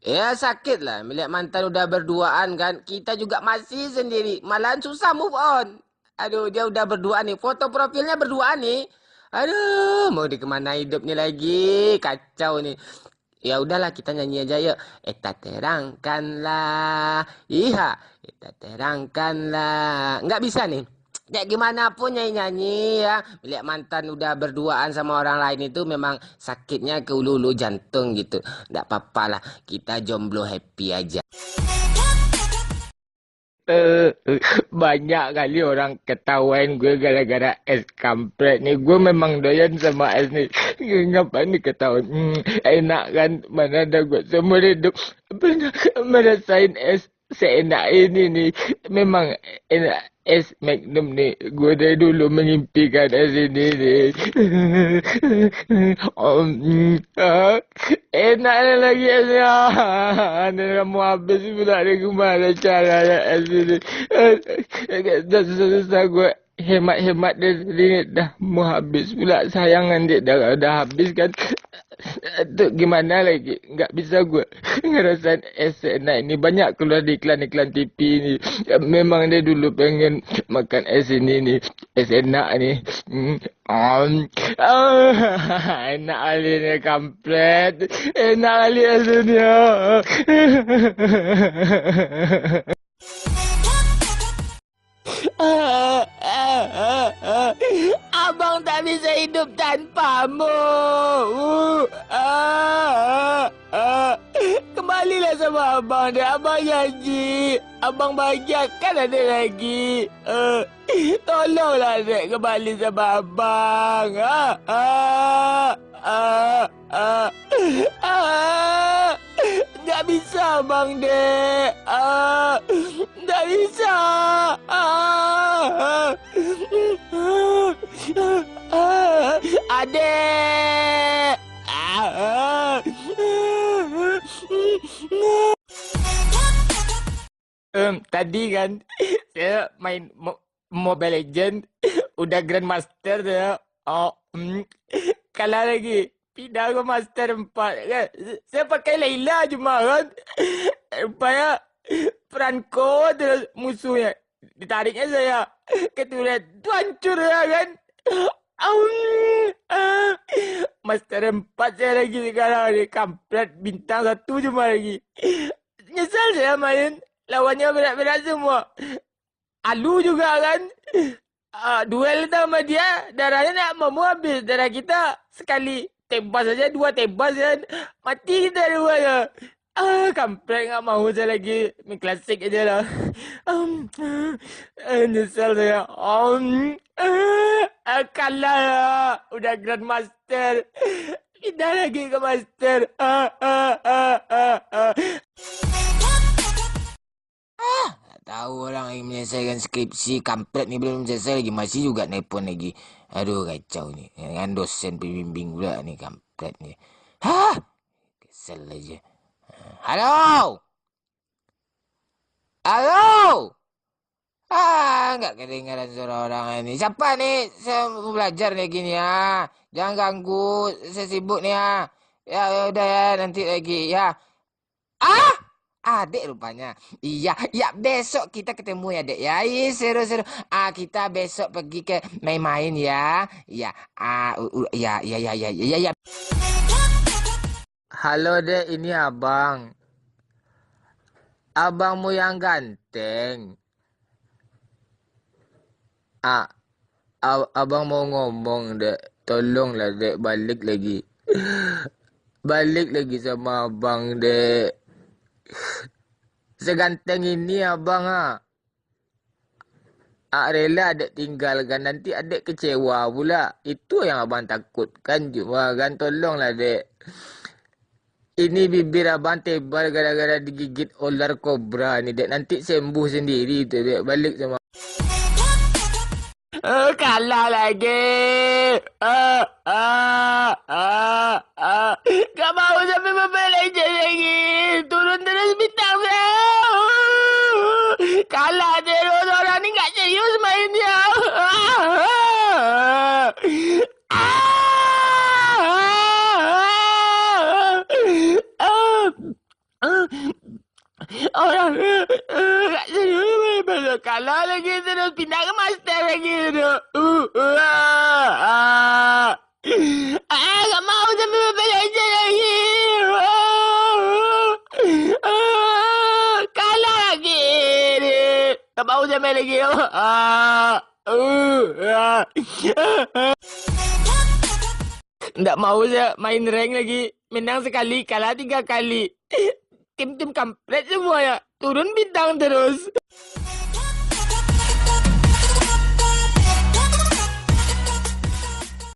Ya sakit lah. Melihat mantan udah berduaan kan. Kita juga masih sendiri. Malahan susah move on. Aduh, dia udah berduaan nih. Foto profilnya berduaan nih. Aduh, mau di kemana hidup nih lagi? Kacau nih. Ya udahlah, kita nyanyi aja yuk. Eta terangkanlah. Iya, eta terangkanlah. Nggak bisa nih. Kayak gimana pun nyanyi-nyanyi ya. Melihat mantan udah berduaan sama orang lain itu memang sakitnya ke ulu-ulu jantung gitu. Nggak apa-apa lah. Kita jomblo happy aja. Eh, banyak kali orang ketahuan gue gara-gara es kampret nih. Gue memang doyan sama es nih. Ngapain nih ketahuan? Enak kan? Mana ada gue seumur hidup pernah merasain es seenak ini nih. Memang enak es Magnum nih. Gue dari dulu mengimpikan es ini nih. Enak lagi esnya. Dan kamu habis pula ni gimana caranya es ini. Susah-susah gue hemat-hemat dia ringgit dah mau habis pula sayangan dia dah habis kan. Tu gimana lagi? Nggak bisa gue ngerasain es enak ini. Banyak keluar di iklan-iklan TV ni. Memang dia dulu pengen makan es ini ni. Es enak ni. Enak kali ni kampret. Enak kali es ni. Abang tak bisa hidup tanpamu. Kembalilah sama abang deh. Abang janji. Abang bahagia kan ada lagi. Tolonglah dek kembali sama abang. Nggak bisa bang dek. Nggak bisa. Adek. Tadi kan saya main Mobile Legend udah Grandmaster ya. Kalah lagi. Pindah ke Master 4 kan. Saya pakai Layla cuma kan. Rupanya Franco terus musuhnya. Ditariknya saya. Keturunan tu hancur ya kan. Master 4 saya lagi sekarang ni. Kampret bintang 1 cuma lagi. Nyesal saya main. Lawannya berat-berat semua. Alu juga kan. Duel sama dia. Darahnya nak mau habis. Darah kita sekali tebas saja. 2 tebas kan. Mati kita dua. Kampret nggak mau saya lagi. Main klasik aja lah. Nyesal saya. Kalah lah. Udah Grandmaster. Pindah lagi ke Master. Tahu orang yang menyelesaikan skripsi kampret ni belum selesai lagi. Masih juga nelpon lagi. Aduh kacau ni. Dengan dosen pembimbing pula ni kampret ni. Kesel aja. Halo? Halo? Enggak kedengaran suara orang ini. Siapa ni? Saya mau belajar ni gini ya. Jangan ganggu. Saya sibuk ni ya. Ya udah ya. Nanti lagi ya. Adik rupanya. Iya, ya besok kita ketemu ya, Dek. Ya, seru-seru. Kita besok pergi ke main-main ya. Ya, ya. Halo, Dek, ini Abang. Abangmu yang ganteng. Abang mau ngomong, Dek. Tolonglah, Dek, balik lagi. Balik lagi sama Abang, Dek. Seganteng ini abang rela adik tinggalkan. Nanti adik kecewa pula. Itu yang abang takutkan cuma kan. Tolonglah dek. Ini bibir abang tebal gara-gara digigit ular kobra ni dek. Nanti sembuh sendiri tu dek. Balik sama. Kalah lagi. Gak mau sampai Mobile Legends lagi. Turun terus bintang saya. Kalah terus. Orang ni gak serius mainnya. Kalah lagi terus. Pindah ke master lagi tu. Tak mau sampai Mobile Legends lagi. Kalah lagi ni. Tak mau sampai lagi. Tak mau saya main rank lagi. Menang sekali, kalah 3 kali. Tim-tim kampret semua ya. Turun bintang terus.